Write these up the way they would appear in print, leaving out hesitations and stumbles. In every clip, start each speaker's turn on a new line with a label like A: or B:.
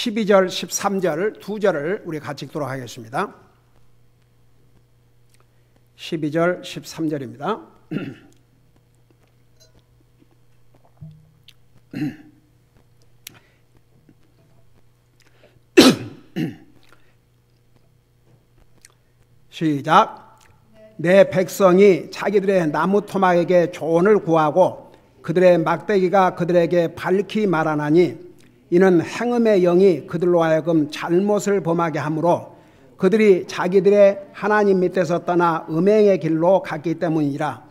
A: 12절, 13절 두 절을 우리 같이 읽도록 하겠습니다. 12절, 13절입니다. 시작. 내 백성이 자기들의 나무 토막에게 조언을 구하고 그들의 막대기가 그들에게 밝히 말하나니 이는 행음의 영이 그들로 하여금 잘못을 범하게 하므로 그들이 자기들의 하나님 밑에서 떠나 음행의 길로 갔기 때문이라.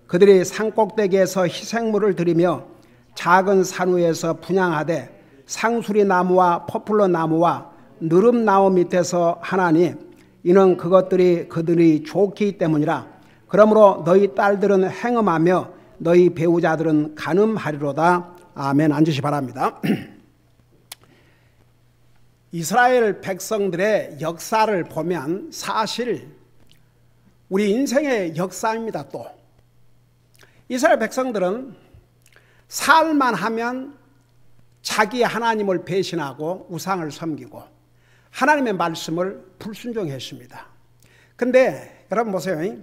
A: 그들이 산꼭대기에서 희생물을 드리며 작은 산 위에서 분향하되 상수리 나무와 포플러 나무와 느릅나무 밑에서 하나니 이는 그것들이 그들이 좋기 때문이라. 그러므로 너희 딸들은 행음하며 너희 배우자들은 간음하리로다. 아멘. 앉으시 바랍니다. 이스라엘 백성들의 역사를 보면 사실 우리 인생의 역사입니다. 또 이스라엘 백성들은 살만 하면 자기의 하나님을 배신하고 우상을 섬기고 하나님의 말씀을 불순종했습니다. 근데 여러분 보세요.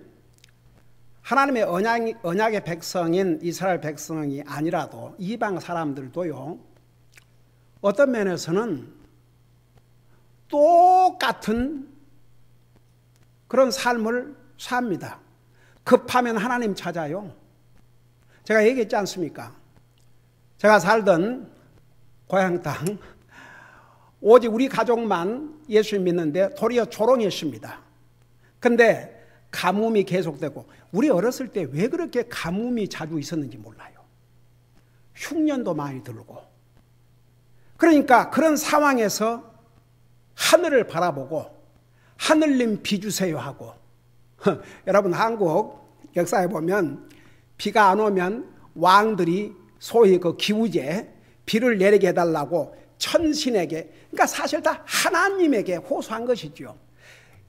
A: 하나님의 언약의 백성인 이스라엘 백성이 아니라도 이방 사람들도요, 어떤 면에서는 똑같은 그런 삶을 삽니다. 급하면 하나님 찾아요. 제가 얘기했지 않습니까? 제가 살던 고향 땅, 오직 우리 가족만 예수 믿는데 도리어 조롱했습니다. 근데 가뭄이 계속되고, 우리 어렸을 때 왜 그렇게 가뭄이 자주 있었는지 몰라요. 흉년도 많이 들고. 그러니까 그런 상황에서 하늘을 바라보고 하늘님 비 주세요 하고 여러분 한국 역사에 보면 비가 안 오면 왕들이 소위 그 기우제 비를 내리게 해달라고 천신에게, 그러니까 사실 다 하나님에게 호소한 것이죠.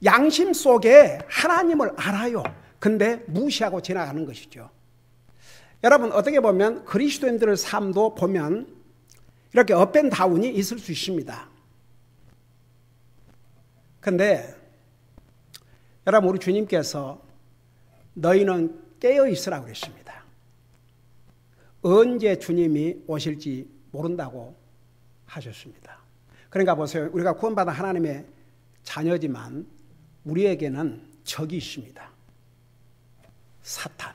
A: 양심 속에 하나님을 알아요. 근데 무시하고 지나가는 것이죠. 여러분 어떻게 보면 그리스도인들의 삶도 보면 이렇게 업앤다운이 있을 수 있습니다. 근데 여러분 우리 주님께서 너희는 깨어 있으라고 그랬습니다. 언제 주님이 오실지 모른다고 하셨습니다. 그러니까 보세요. 우리가 구원받은 하나님의 자녀지만 우리에게는 적이 있습니다. 사탄.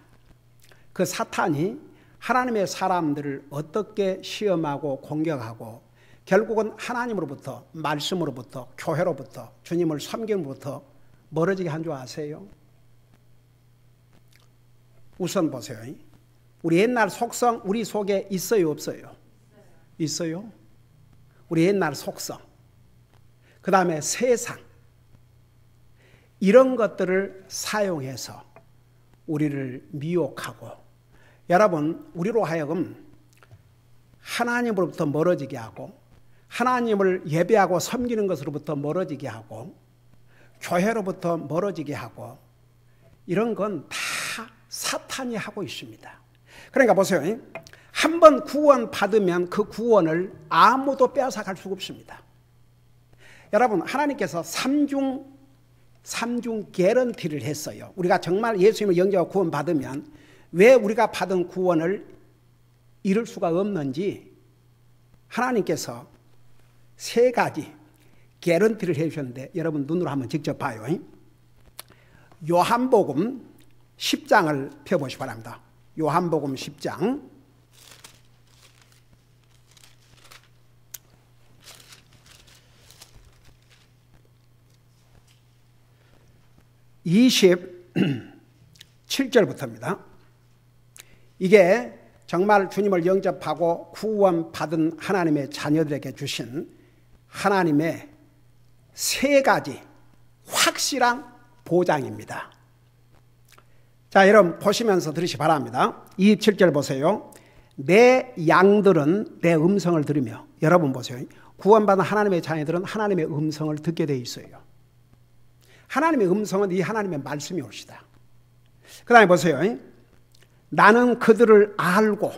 A: 그 사탄이 하나님의 사람들을 어떻게 시험하고 공격하고 결국은 하나님으로부터, 말씀으로부터, 교회로부터, 주님을 섬김으로부터 멀어지게 한 줄 아세요? 우선 보세요. 우리 옛날 속성 우리 속에 있어요, 없어요? 있어요. 우리 옛날 속성. 그 다음에 세상. 이런 것들을 사용해서 우리를 미혹하고, 여러분 우리로 하여금 하나님으로부터 멀어지게 하고 하나님을 예배하고 섬기는 것으로부터 멀어지게 하고 교회로부터 멀어지게 하고, 이런 건 다 사탄이 하고 있습니다. 그러니까 보세요. 한번 구원 받으면 그 구원을 아무도 빼앗아갈 수가 없습니다. 여러분 하나님께서 삼중 개런티를 했어요. 우리가 정말 예수님을 영접하고 구원 받으면 왜 우리가 받은 구원을 잃을 수가 없는지 하나님께서 세 가지 개런티를 해주셨는데 여러분 눈으로 한번 직접 봐요. 요한복음 10장을 펴보시기 바랍니다. 요한복음 10장 27절부터입니다. 이게 정말 주님을 영접하고 구원받은 하나님의 자녀들에게 주신 하나님의 세 가지 확실한 보장입니다. 자, 여러분 보시면서 들으시기 바랍니다. 27절 보세요. 내 양들은 내 음성을 들으며, 여러분 보세요. 구원받은 하나님의 자녀들은 하나님의 음성을 듣게 돼 있어요. 하나님의 음성은 이 하나님의 말씀이 옵시다. 그 다음에 보세요. 나는 그들을 알고,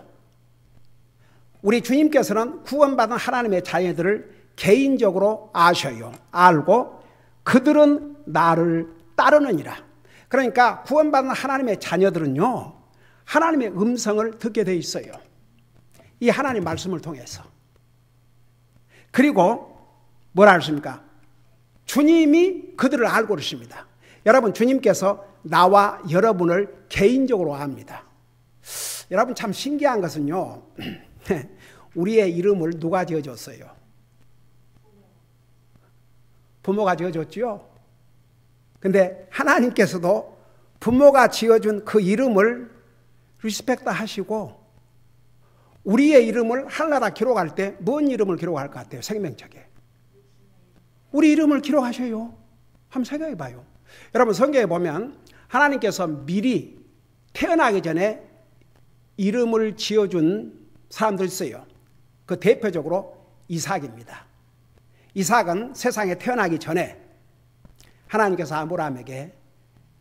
A: 우리 주님께서는 구원받은 하나님의 자녀들을 개인적으로 아셔요. 알고 그들은 나를 따르느니라. 그러니까 구원받은 하나님의 자녀들은요, 하나님의 음성을 듣게 돼 있어요. 이 하나님 말씀을 통해서. 그리고 뭐라 하십니까? 주님이 그들을 알고 계십니다. 여러분, 주님께서 나와 여러분을 개인적으로 압니다. 여러분, 참 신기한 것은요, 우리의 이름을 누가 지어줬어요? 부모가 지어줬죠. 근데 하나님께서도 부모가 지어준 그 이름을 리스펙트 하시고, 우리의 이름을 하늘나라 기록할 때 뭔 이름을 기록할 것 같아요? 생명책에. 우리 이름을 기록하셔요. 한번 생각해 봐요. 여러분, 성경에 보면 하나님께서 미리 태어나기 전에 이름을 지어준 사람들이 있어요. 그 대표적으로 이삭입니다. 이삭은 세상에 태어나기 전에 하나님께서 아브라함에게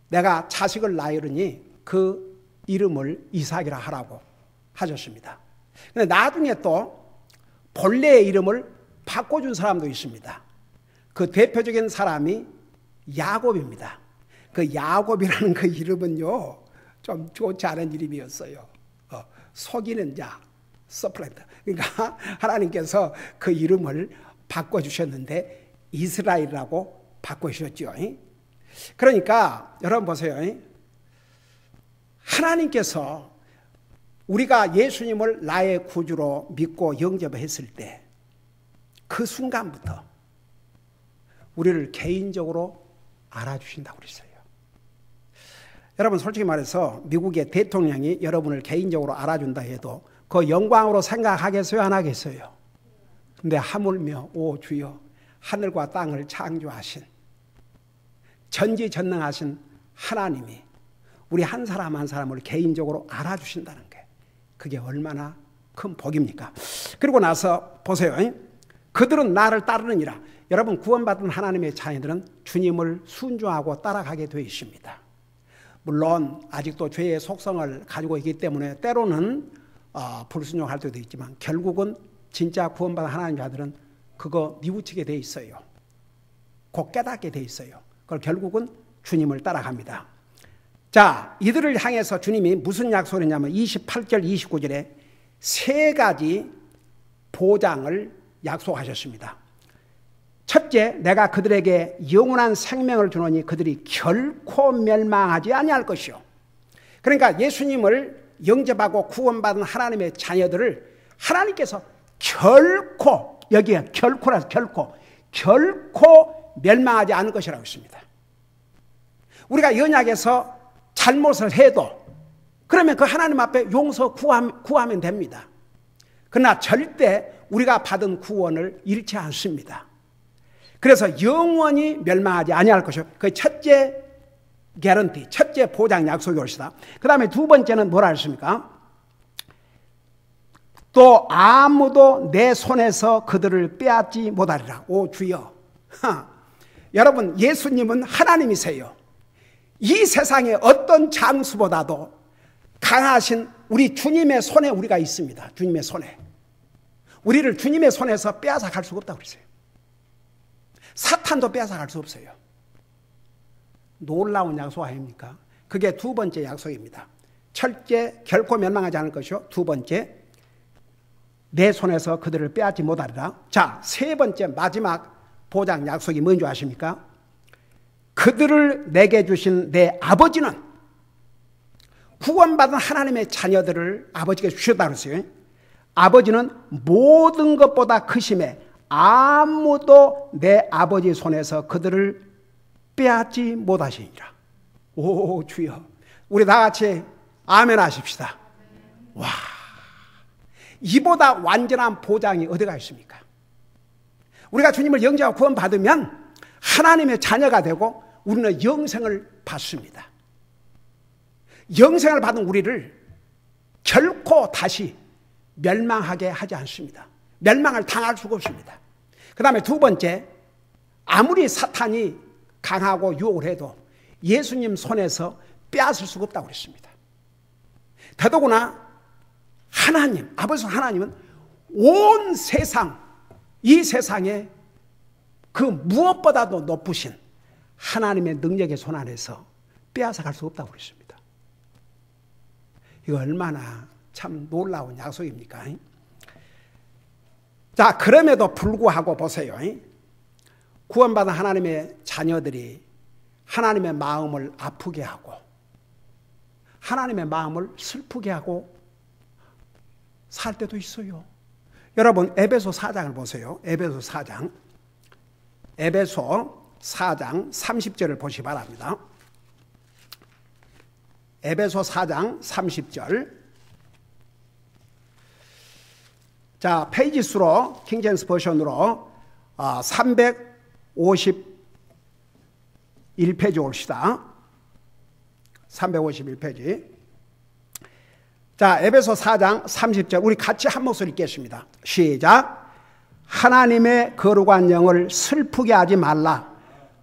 A: 내가 자식을 낳으리니 그 이름을 이삭이라 하라고 하셨습니다. 근데 나중에 또 본래의 이름을 바꿔준 사람도 있습니다. 그 대표적인 사람이 야곱입니다. 그 야곱이라는 그 이름은요, 좀 좋지 않은 이름이었어요. 속이는 자, 서플랜트. 그러니까 하나님께서 그 이름을 바꿔주셨는데 이스라엘이라고 바꿔주셨죠. 그러니까 여러분 보세요. 하나님께서 우리가 예수님을 나의 구주로 믿고 영접했을 때 그 순간부터 우리를 개인적으로 알아주신다고 그랬어요. 여러분, 솔직히 말해서 미국의 대통령이 여러분을 개인적으로 알아준다 해도 그 영광으로 생각하겠어요? 안 하겠어요? 근데 하물며 오 주여, 하늘과 땅을 창조하신 전지전능하신 하나님이 우리 한 사람 한 사람을 개인적으로 알아주신다는 게 그게 얼마나 큰 복입니까? 그리고 나서 보세요. 그들은 나를 따르느니라. 여러분, 구원받은 하나님의 자녀들은 주님을 순종하고 따라가게 되어 있습니다. 물론 아직도 죄의 속성을 가지고 있기 때문에 때로는 불순종할 때도 있지만 결국은 진짜 구원받은 하나님 자들은 그거 뉘우치게 돼 있어요. 곧 깨닫게 돼 있어요. 그걸 결국은 주님을 따라갑니다. 자, 이들을 향해서 주님이 무슨 약속을 했냐면 28절 29절에 세 가지 보장을 약속하셨습니다. 첫째, 내가 그들에게 영원한 생명을 주노니 그들이 결코 멸망하지 아니할 것이요. 그러니까 예수님을 영접하고 구원받은 하나님의 자녀들을 하나님께서 결코, 여기에 결코라서 결코 멸망하지 않을 것이라고 했습니다. 우리가 연약해서 잘못을 해도 그러면 그 하나님 앞에 용서 구하면 됩니다. 그러나 절대 우리가 받은 구원을 잃지 않습니다. 그래서 영원히 멸망하지 아니할 것이요. 그 첫째 개런티, 첫째 보장 약속이 옳시다. 그 다음에 두 번째는 뭐라 했습니까? 또 아무도 내 손에서 그들을 빼앗지 못하리라. 오 주여. 여러분, 예수님은 하나님이세요. 이 세상의 어떤 장수보다도 강하신 우리 주님의 손에 우리가 있습니다. 주님의 손에. 우리를 주님의 손에서 빼앗아 갈 수가 없다고 그랬어요. 사탄도 빼앗아 갈 수 없어요. 놀라운 약속 아닙니까? 그게 두 번째 약속입니다. 첫째, 결코 멸망하지 않을 것이요. 두 번째, 내 손에서 그들을 빼앗지 못하리라. 자, 세 번째 마지막 보장 약속이 뭔지 아십니까? 그들을 내게 주신 내 아버지는, 구원받은 하나님의 자녀들을 아버지께 주셨다고 했어요. 아버지는 모든 것보다 크심에 아무도 내 아버지 손에서 그들을 빼앗지 못하시니라. 오 주여, 우리 다 같이 아멘 하십시다. 와, 이보다 완전한 보장이 어디가 있습니까? 우리가 주님을 영접하고 구원 받으면 하나님의 자녀가 되고 우리는 영생을 받습니다. 영생을 받은 우리를 결코 다시 멸망하게 하지 않습니다. 멸망을 당할 수가 없습니다. 그 다음에 두 번째, 아무리 사탄이 강하고 유혹을 해도 예수님 손에서 빼앗을 수가 없다고 그랬습니다. 더더구나 하나님, 아버지 하나님은 온 세상 이 세상에 그 무엇보다도 높으신 하나님의 능력의 손 안에서 빼앗아갈 수 없다고 그랬습니다. 이거 얼마나 참 놀라운 약속입니까? 자, 그럼에도 불구하고 보세요. 구원받은 하나님의 자녀들이 하나님의 마음을 아프게 하고 하나님의 마음을 슬프게 하고 살 때도 있어요. 여러분, 에베소 4장을 보세요. 에베소 4장 30절을 보시기 바랍니다. 에베소 4장 30절. 자, 페이지 수로 킹제임스 버전으로 351페이지 옵시다. 351페이지. 자, 에베소 4장 30절 우리 같이 한 목소리 읽겠습니다. 시작. 하나님의 거룩한 영을 슬프게 하지 말라.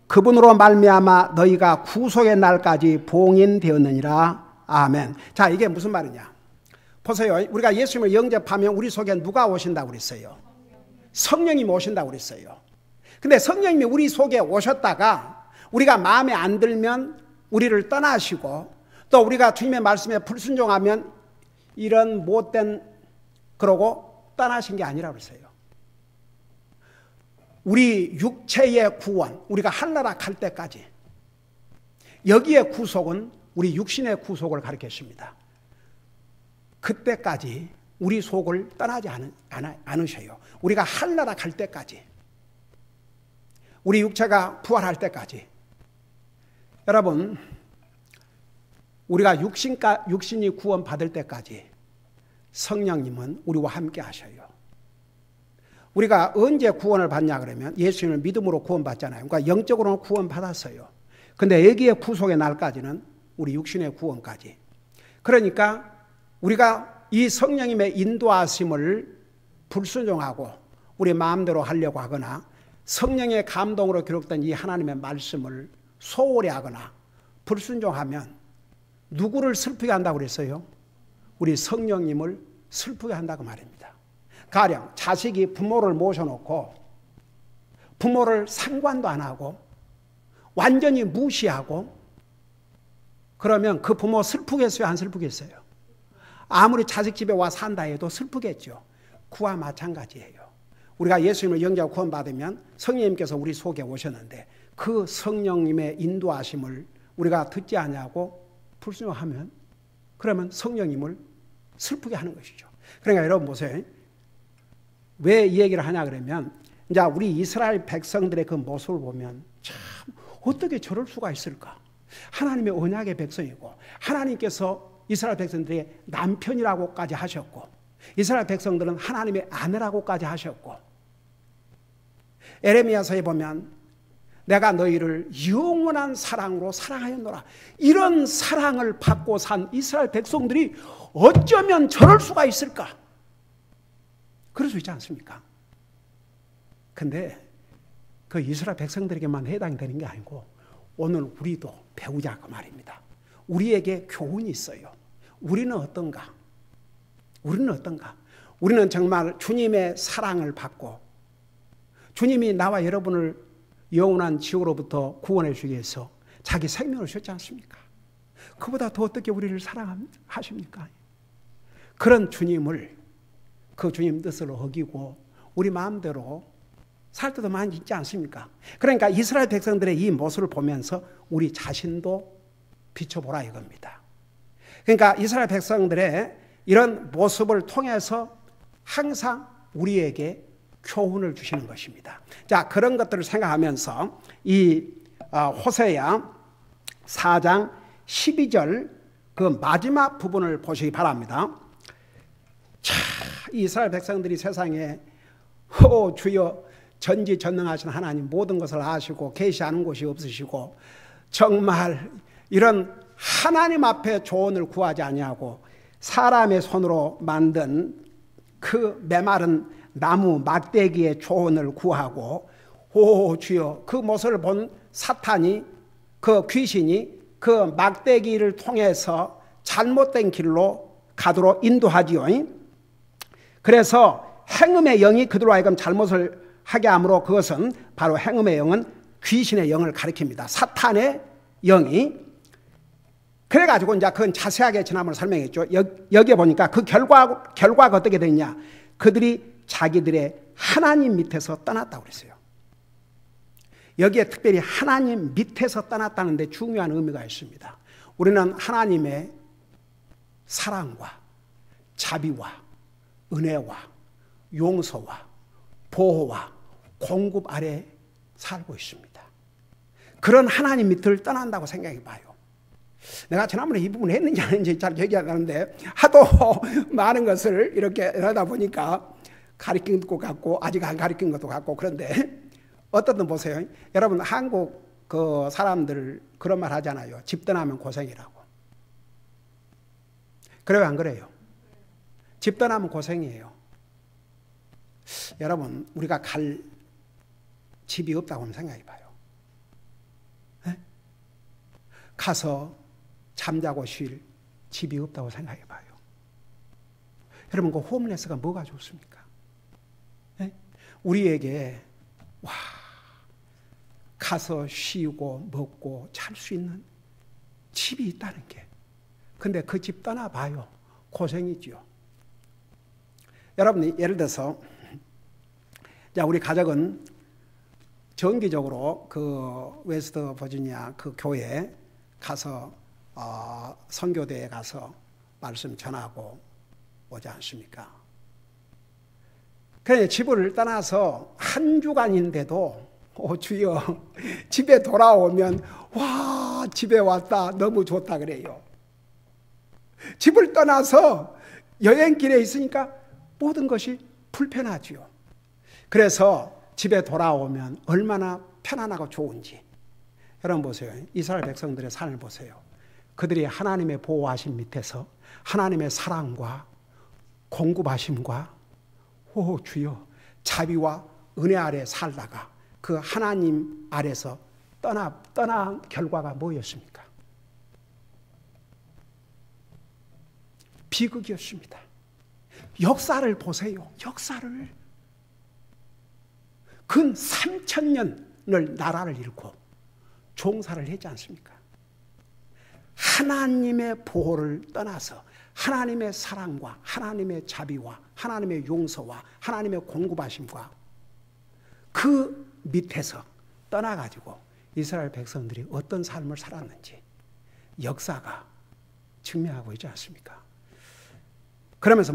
A: 그분으로 말미암아 너희가 구속의 날까지 봉인되었느니라. 아멘. 자, 이게 무슨 말이냐? 보세요. 우리가 예수님을 영접하면 우리 속에 누가 오신다고 그랬어요? 성령님이 오신다고 그랬어요. 근데 성령님이 우리 속에 오셨다가 우리가 마음에 안 들면 우리를 떠나시고 또 우리가 주님의 말씀에 불순종하면 이런 못된 그러고 떠나신 게 아니라고 그랬어요. 우리 육체의 구원, 우리가 하늘나라 갈 때까지 여기에 구속은 우리 육신의 구속을 가리켰습니다. 그때까지 우리 속을 떠나지 않으셔요. 우리가 하늘나라 갈 때까지, 우리 육체가 부활할 때까지. 여러분, 우리가 육신이 구원받을 때까지 성령님은 우리와 함께 하셔요. 우리가 언제 구원을 받냐 그러면 예수님을 믿음으로 구원받잖아요. 그러니까 영적으로는 구원받았어요. 근데 여기에 구속의 날까지는 우리 육신의 구원까지. 그러니까 우리가 이 성령님의 인도하심을 불순종하고 우리 마음대로 하려고 하거나 성령의 감동으로 기록된 이 하나님의 말씀을 소홀히 하거나 불순종하면 누구를 슬프게 한다고 그랬어요? 우리 성령님을 슬프게 한다고 말입니다. 가령 자식이 부모를 모셔놓고 부모를 상관도 안 하고 완전히 무시하고 그러면 그 부모 슬프겠어요? 안 슬프겠어요? 아무리 자식 집에 와 산다 해도 슬프겠죠. 그와 마찬가지예요. 우리가 예수님을 영접하고 구원받으면 성령님께서 우리 속에 오셨는데 그 성령님의 인도하심을 우리가 듣지 않냐고 불순종하면 그러면 성령님을 슬프게 하는 것이죠. 그러니까 여러분 보세요. 왜 이 얘기를 하냐 그러면 이제 우리 이스라엘 백성들의 그 모습을 보면 참 어떻게 저럴 수가 있을까? 하나님의 언약의 백성이고 하나님께서 이스라엘 백성들에게 남편이라고까지 하셨고 이스라엘 백성들은 하나님의 아내라고까지 하셨고 에레미야서에 보면 내가 너희를 영원한 사랑으로 사랑하였노라. 이런 사랑을 받고 산 이스라엘 백성들이 어쩌면 저럴 수가 있을까? 그럴 수 있지 않습니까? 근데 그 이스라엘 백성들에게만 해당되는 게 아니고 오늘 우리도 배우자 그 말입니다. 우리에게 교훈이 있어요. 우리는 어떤가? 우리는 정말 주님의 사랑을 받고 주님이 나와 여러분을 영원한 지옥으로부터 구원해 주기 위해서 자기 생명을 주셨지 않습니까? 그보다 더 어떻게 우리를 사랑하십니까? 그런 주님을 그 주님 뜻을 어기고 우리 마음대로 살 때도 많이 있지 않습니까? 그러니까 이스라엘 백성들의 이 모습을 보면서 우리 자신도 비춰보라 이겁니다. 그러니까 이스라엘 백성들의 이런 모습을 통해서 항상 우리에게 교훈을 주시는 것입니다. 자, 그런 것들을 생각하면서 이 호세야 4장 12절 그 마지막 부분을 보시기 바랍니다. 자, 이스라엘 백성들이 세상에 주여 전지전능하신 하나님 모든 것을 아시고 계시하는 곳이 없으시고 정말 이런 하나님 앞에 조언을 구하지 아니하고 사람의 손으로 만든 그 메마른 나무 막대기의 조언을 구하고 주여 그 모습을 본 사탄이 그 귀신이 그 막대기를 통해서 잘못된 길로 가도록 인도하지요. 그래서 행음의 영이 그들로 하여금 잘못을 하게 함으로 그것은 바로 행음의 영은 귀신의 영을 가리킵니다. 사탄의 영이. 그래가지고 이제 그건 자세하게 지난번에 설명했죠. 여기에 보니까 그 결과가 어떻게 됐냐. 그들이 자기들의 하나님 밑에서 떠났다고 그랬어요. 여기에 특별히 하나님 밑에서 떠났다는 데 중요한 의미가 있습니다. 우리는 하나님의 사랑과 자비와 은혜와 용서와 보호와 공급 아래 살고 있습니다. 그런 하나님 밑을 떠난다고 생각해 봐요. 내가 지난번에 이 부분을 했는지 안 했는지 잘 기억이 안 나는데 하도 많은 것을 이렇게 하다 보니까 가르친 것 같고 아직 안 가르친 것도 같고 그런데 어떻든 보세요. 여러분 한국 그 사람들 그런 말 하잖아요. 집 떠나면 고생이라고. 그래요 안 그래요? 집 떠나면 고생이에요. 여러분 우리가 갈 집이 없다고 하면 생각해 봐요. 네? 가서 잠자고 쉴 집이 없다고 생각해 봐요. 여러분 그 홈레스가 뭐가 좋습니까? 네? 우리에게 와 가서 쉬고 먹고 잘 수 있는 집이 있다는 게. 근데 그 집 떠나봐요. 고생이죠. 여러분 예를 들어서 자 우리 가족은 정기적으로 그 웨스트 버지니아 그 교회에 가서 선교대에 가서 말씀 전하고 오지 않습니까? 그래 집을 떠나서 한 주간인데도 주여 집에 돌아오면 와 집에 왔다 너무 좋다 그래요. 집을 떠나서 여행길에 있으니까 모든 것이 불편하지요. 그래서 집에 돌아오면 얼마나 편안하고 좋은지. 여러분 보세요. 이스라엘 백성들의 삶을 보세요. 그들이 하나님의 보호하심 밑에서 하나님의 사랑과 공급하심과 주여 자비와 은혜 아래 살다가 그 하나님 아래서 떠난 결과가 뭐였습니까? 비극이었습니다. 역사를 보세요. 역사를. 근 3000년을 나라를 잃고 종사를 했지 않습니까? 하나님의 보호를 떠나서 하나님의 사랑과 하나님의 자비와 하나님의 용서와 하나님의 공급하심과 그 밑에서 떠나가지고 이스라엘 백성들이 어떤 삶을 살았는지 역사가 증명하고 있지 않습니까? 그러면서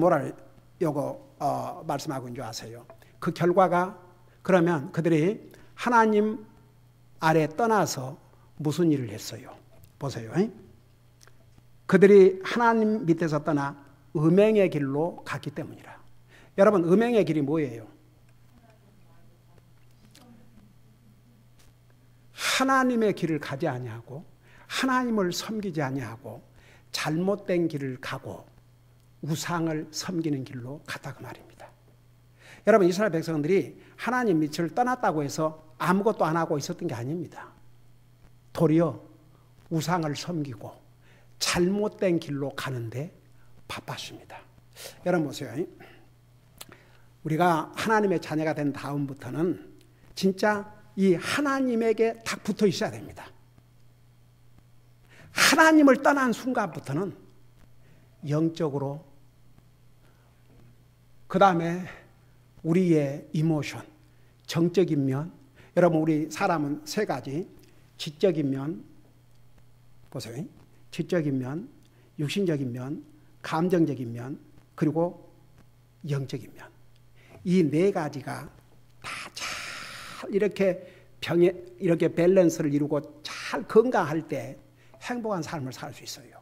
A: 요거 말씀하고 있는 줄 아세요? 그 결과가 그러면 그들이 하나님 아래 떠나서 무슨 일을 했어요? 보세요. 그들이 하나님 밑에서 떠나 음행의 길로 갔기 때문이라. 여러분 음행의 길이 뭐예요? 하나님의 길을 가지 아니하고 하나님을 섬기지 아니하고 잘못된 길을 가고 우상을 섬기는 길로 갔다 그 말입니다. 여러분 이스라엘 백성들이 하나님 밑을 떠났다고 해서 아무것도 안 하고 있었던 게 아닙니다. 도리어 우상을 섬기고 잘못된 길로 가는데 바빴습니다. 여러분 보세요. 우리가 하나님의 자녀가 된 다음부터는 진짜 이 하나님에게 딱 붙어 있어야 됩니다. 하나님을 떠난 순간부터는 영적으로 그 다음에 우리의 이모션, 정적인 면. 여러분 우리 사람은 세 가지. 지적인 면, 보세요. 지적인 면, 육신적인 면, 감정적인 면, 그리고 영적인 면. 이 네 가지가 다 잘 이렇게 밸런스를 이루고 잘 건강할 때 행복한 삶을 살 수 있어요.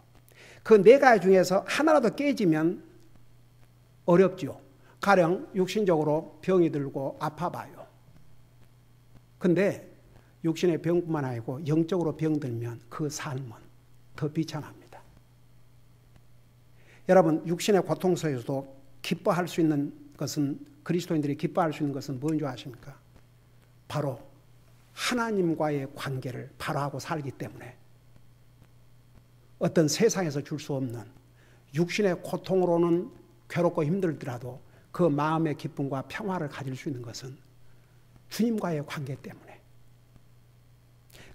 A: 그 네 가지 중에서 하나라도 깨지면 어렵죠. 가령 육신적으로 병이 들고 아파봐요. 근데 육신의 병뿐만 아니고 영적으로 병들면 그 삶은 더 비참합니다. 여러분 육신의 고통 속에서도 기뻐할 수 있는 것은 그리스도인들이 기뻐할 수 있는 것은 뭔지 아십니까? 바로 하나님과의 관계를 바로하고 살기 때문에 어떤 세상에서 줄 수 없는 육신의 고통으로는 괴롭고 힘들더라도 그 마음의 기쁨과 평화를 가질 수 있는 것은 주님과의 관계 때문에.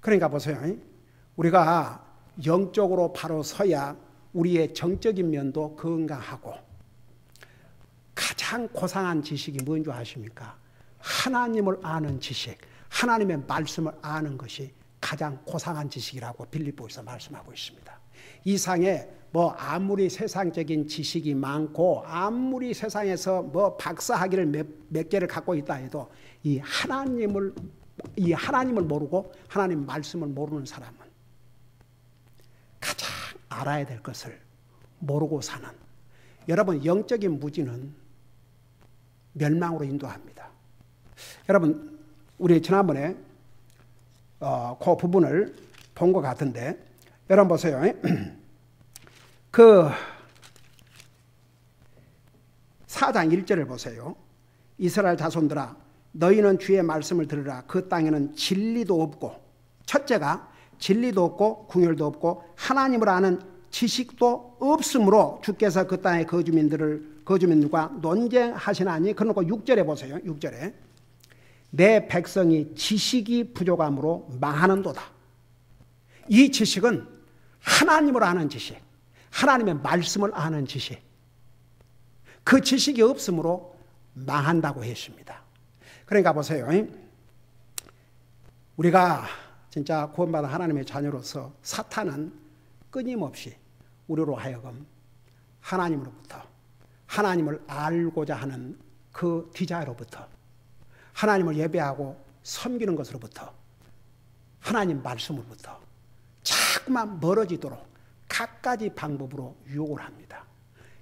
A: 그러니까 보세요. 우리가 영적으로 바로 서야 우리의 정적인 면도 건강하고, 가장 고상한 지식이 뭔지 아십니까? 하나님을 아는 지식, 하나님의 말씀을 아는 것이 가장 고상한 지식이라고 빌립보에서 말씀하고 있습니다. 이상에 뭐 아무리 세상적인 지식이 많고 아무리 세상에서 뭐 박사학위를 몇 개를 갖고 있다 해도 이 하나님을 모르고 하나님 말씀을 모르는 사람은 가장 알아야 될 것을 모르고 사는, 여러분 영적인 무지는 멸망으로 인도합니다. 여러분 우리 지난번에 그 부분을 본 것 같은데, 여러분 보세요. 그 4장 1절을 보세요. 이스라엘 자손들아 너희는 주의 말씀을 들으라. 그 땅에는 진리도 없고, 첫째가 진리도 없고 궁율도 없고 하나님을 아는 지식도 없으므로 주께서 그 땅의 거주민들과 논쟁하시나니. 그러고 6절에 보세요. 6절에 내 백성이 지식이 부족함으로 망하는도다. 이 지식은 하나님을 아는 지식, 하나님의 말씀을 아는 지식, 그 지식이 없으므로 망한다고 했습니다. 그러니까 보세요. 우리가 진짜 구원받은 하나님의 자녀로서 사탄은 끊임없이 우리로 하여금 하나님으로부터, 하나님을 알고자 하는 그 디자이로부터, 하나님을 예배하고 섬기는 것으로부터, 하나님 말씀으로부터 자꾸만 멀어지도록 갖가지 방법으로 유혹을 합니다.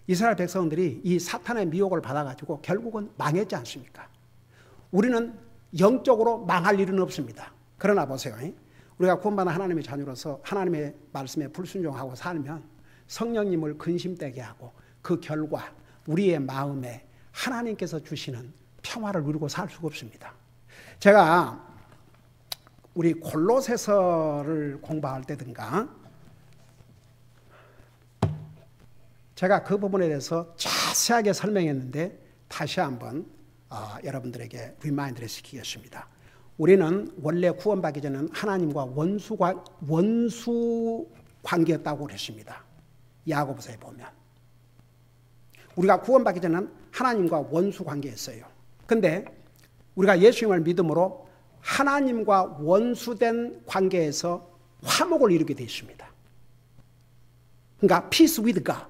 A: 이스라엘 백성들이 이 사탄의 미혹을 받아가지고 결국은 망했지 않습니까? 우리는 영적으로 망할 일은 없습니다. 그러나 보세요. 우리가 구원받은 하나님의 자녀로서 하나님의 말씀에 불순종하고 살면 성령님을 근심되게 하고 그 결과 우리의 마음에 하나님께서 주시는 평화를 누리고 살 수가 없습니다. 제가 우리 골로새서를 공부할 때든가 제가 그 부분에 대해서 자세하게 설명했는데 다시 한번 여러분들에게 리마인드를 시키겠습니다. 우리는 원래 구원받기 전에는 하나님과 원수 관계였다고 그랬습니다. 야고보서에 보면 우리가 구원받기 전에는 하나님과 원수 관계였어요. 근데 우리가 예수님을 믿음으로 하나님과 원수된 관계에서 화목을 이루게 되어 있습니다. 그러니까 peace with God.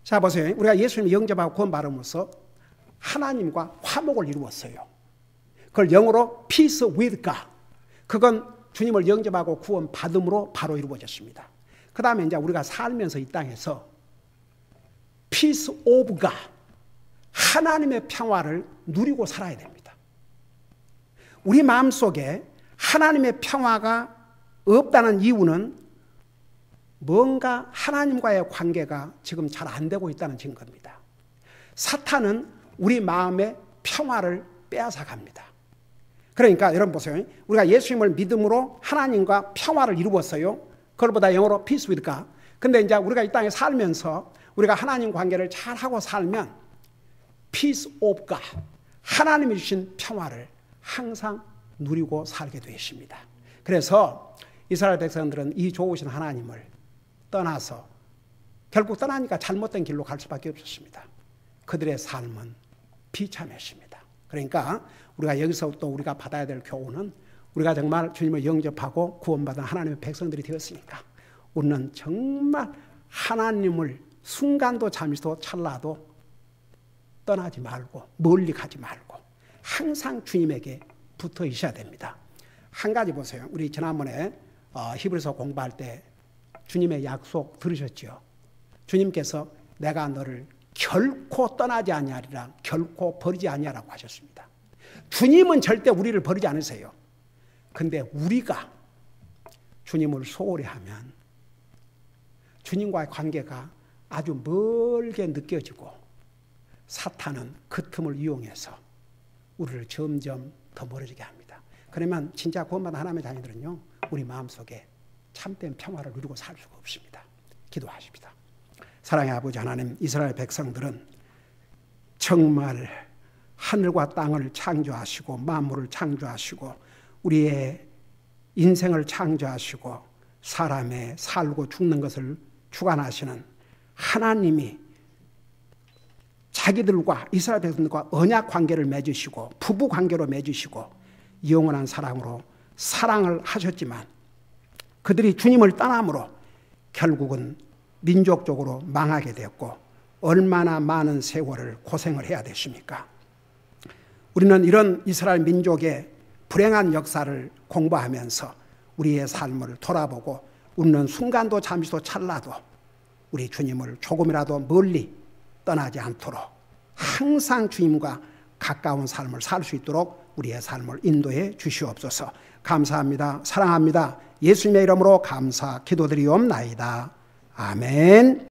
A: 자 보세요. 우리가 예수님을 영접하고 구원받음으로써 하나님과 화목을 이루었어요. 그걸 영어로 peace with God. 그건 주님을 영접하고 구원받음으로 바로 이루어졌습니다. 그 다음에 이제 우리가 살면서 이 땅에서 peace of God, 하나님의 평화를 누리고 살아야 됩니다. 우리 마음속에 하나님의 평화가 없다는 이유는 뭔가 하나님과의 관계가 지금 잘 안 되고 있다는 증거입니다. 사탄은 우리 마음의 평화를 빼앗아갑니다. 그러니까 여러분 보세요. 우리가 예수님을 믿음으로 하나님과 평화를 이루었어요. 그것보다 영어로 peace with God. 근데 이제 우리가 이 땅에 살면서 우리가 하나님 관계를 잘하고 살면 peace of God, 하나님이 주신 평화를 항상 누리고 살게 되어 있습니다. 그래서 이스라엘 백성들은 이 좋으신 하나님을 떠나서 결국 떠나니까 잘못된 길로 갈 수밖에 없었습니다. 그들의 삶은 비참했습니다. 그러니까 우리가 여기서 또 우리가 받아야 될 교훈은 우리가 정말 주님을 영접하고 구원받은 하나님의 백성들이 되었으니까 우리는 정말 하나님을 순간도 잠시도 찰나도 떠나지 말고 멀리 가지 말고 항상 주님에게 붙어 있어야 됩니다. 한 가지 보세요. 우리 지난번에 히브리서 공부할 때 주님의 약속 들으셨죠? 주님께서 내가 너를 결코 떠나지 아니하리라, 결코 버리지 아니하라고 하셨습니다. 주님은 절대 우리를 버리지 않으세요. 근데 우리가 주님을 소홀히 하면 주님과의 관계가 아주 멀게 느껴지고 사탄은 그 틈을 이용해서 우리를 점점 더 멀어지게 합니다. 그러면 진짜 구원받은 하나님의 자녀들은요, 우리 마음속에 참된 평화를 누리고 살 수가 없습니다. 기도하십니다. 사랑의 아버지 하나님, 이스라엘 백성들은 정말 하늘과 땅을 창조하시고 만물을 창조하시고 우리의 인생을 창조하시고 사람의 살고 죽는 것을 주관하시는 하나님이 자기들과 이스라엘 백성들과 언약 관계를 맺으시고 부부 관계로 맺으시고 영원한 사랑으로 사랑을 하셨지만 그들이 주님을 떠남으로 결국은 민족적으로 망하게 되었고 얼마나 많은 세월을 고생을 해야 되십니까? 우리는 이런 이스라엘 민족의 불행한 역사를 공부하면서 우리의 삶을 돌아보고 웃는 순간도 잠시도 찰나도 우리 주님을 조금이라도 멀리 떠나지 않도록 항상 주님과 가까운 삶을 살 수 있도록 우리의 삶을 인도해 주시옵소서. 감사합니다. 사랑합니다. 예수님의 이름으로 감사 기도드리옵나이다. 아멘.